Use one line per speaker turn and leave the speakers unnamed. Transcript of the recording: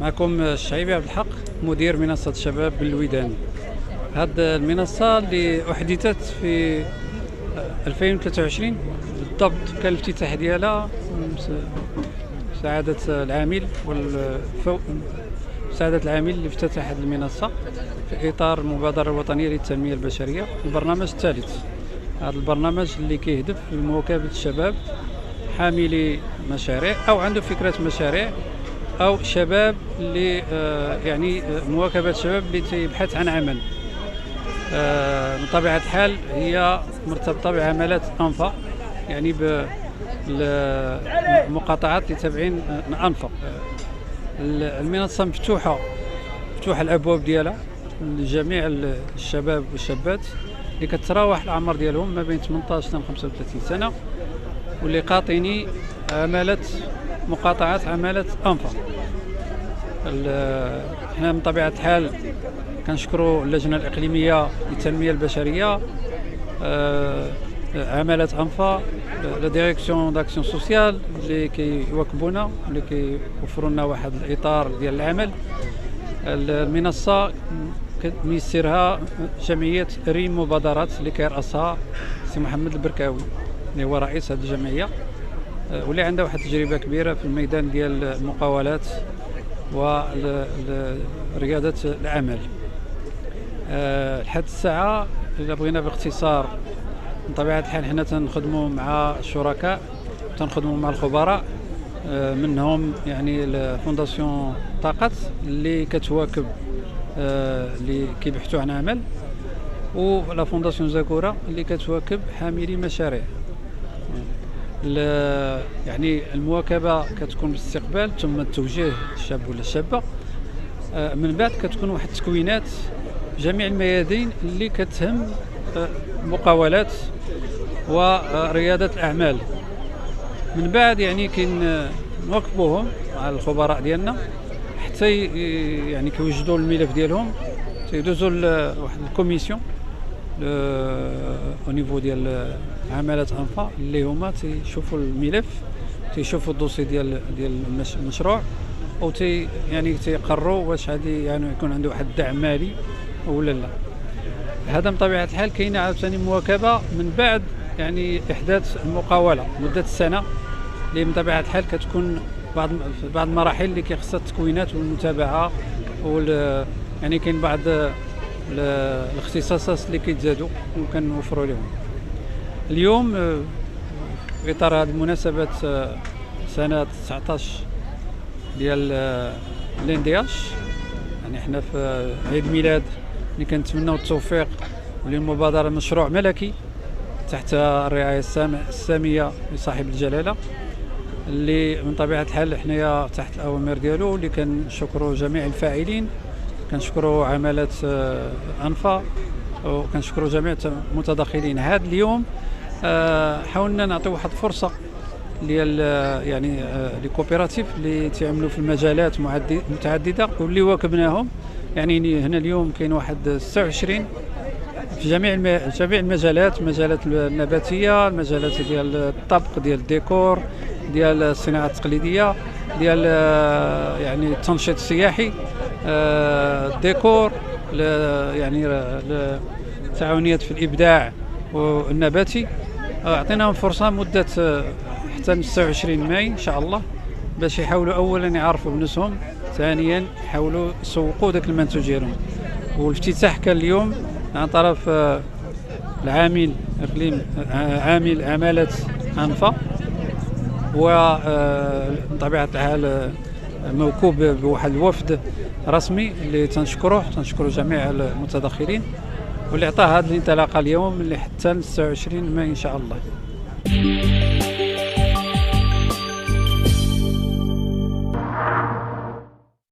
معكم الشعيبي عبد الحق، مدير منصة الشباب بالويدان. هذه المنصة اللي أحدثت في 2023 بالضبط، كان الافتتاح ديالها سعادة العامل سعادة العامل اللي افتتح هذه المنصة في إطار المبادرة الوطنية للتنمية البشرية، البرنامج الثالث. هذا البرنامج اللي كيهدف لمواكبة الشباب حاملي مشاريع أو عنده فكرة مشاريع، أو شباب اللي يعني مواكبة شباب اللي تيبحث عن عمل. من طبيعة الحال هي مرتبطة بعملات أنفا، يعني بالمقاطعات اللي تابعين أنفا. المنصة مفتوحة الأبواب ديالها لجميع الشباب والشابات اللي كتراوح الأعمار ديالهم ما بين 18 إلى 35 سنة، واللي قاطني مقاطعات عمالة أنفا. احنا من طبيعة الحال كنشكروا اللجنة الإقليمية للتنمية البشرية، عمالة أنفا، لا ديريكسيون داكسيون سوسيال اللي كيواكبونا، اللي كيوفروا لنا واحد الإطار ديال العمل. المنصة كتميسرها جمعية ريم مبادرات اللي كيرأسها سي محمد البركاوي، اللي هو رئيس هذه الجمعية، واللي عندها واحد التجربة كبيرة في الميدان ديال المقاولات وريادة الأعمال. لحد الساعة إلا بغينا باختصار، من طبيعة الحال حنا تنخدموا مع الشركاء، تنخدموا مع الخبراء، منهم يعني الفونداسيون طاقة اللي كتواكب اللي كيبحثوا عن عمل، ولا فونداسيون زاكورا اللي كتواكب حاملي مشاريع. يعني المواكبة كتكون بالاستقبال ثم التوجيه الشاب ولا الشابة، من بعد كتكون واحد التكوينات جميع الميادين اللي كتهم المقاولات وريادة الأعمال. من بعد يعني كنواكبوهم مع الخبراء ديالنا حتى يعني كيوجدوا الملف ديالهم، تيدوزوا لواحد الكوميسيون او نيفو ديال عمالة أنفا، اللي هما تيشوفوا الملف، تيشوفوا الدوسي ديال المشروع، او يعني تيقرروا واش غادي يعني يكون عنده واحد الدعم مالي ولا لا. هذا من طبيعة الحال كاينه عاوتاني مواكبة من بعد يعني إحداث المقاولة مدة السنة، اللي من طبيعة الحال كتكون بعض المراحل اللي كيخصها التكوينات والمتابعة، يعني كاين بعض الاختصاصات اللي كيتزادوا وكنوفروا لهم. اليوم في إطار هذه المناسبة سنة 19 ديال الاندياش، يعني احنا في عيد ميلاد اللي كنتمناو التوفيق، واللي المبادرة مشروع ملكي تحت الرعاية السامية لصاحب الجلالة، اللي من طبيعة الحال حنايا تحت الأوامر ديالو، اللي كنشكروا جميع الفاعلين، كنشكروا عمالة أنفا، وكنشكروا جميع المتداخلين. هذا اليوم حاولنا نعطيو واحد الفرصة ديال يعني لي كوبيراتيف اللي تعملوا في المجالات متعددة واللي واكبناهم. يعني هنا اليوم كاين واحد 26 في جميع المجالات، المجالات النباتية، المجالات ديال الطبق، ديال الديكور، ديال الصناعة التقليدية، ديال يعني التنشيط السياحي، الديكور، يعني التعاونيات في الإبداع والنباتي. أعطيناهم فرصة مدة حتى 29 ماي إن شاء الله، باش يحاولوا أولا يعرفوا بنفسهم، ثانيا يحاولوا يسوقوا ذاك المنتوج ديالهم. والافتتاح كان اليوم عن طرف العامل عامل عمالة أنفا، وبطبيعة الحال موكوب بواحد الوفد رسمي اللي تنشكروا جميع المتداخلين، واللي عطاه هذه الانطلاقه اليوم اللي حتى 29 ماي ان شاء الله.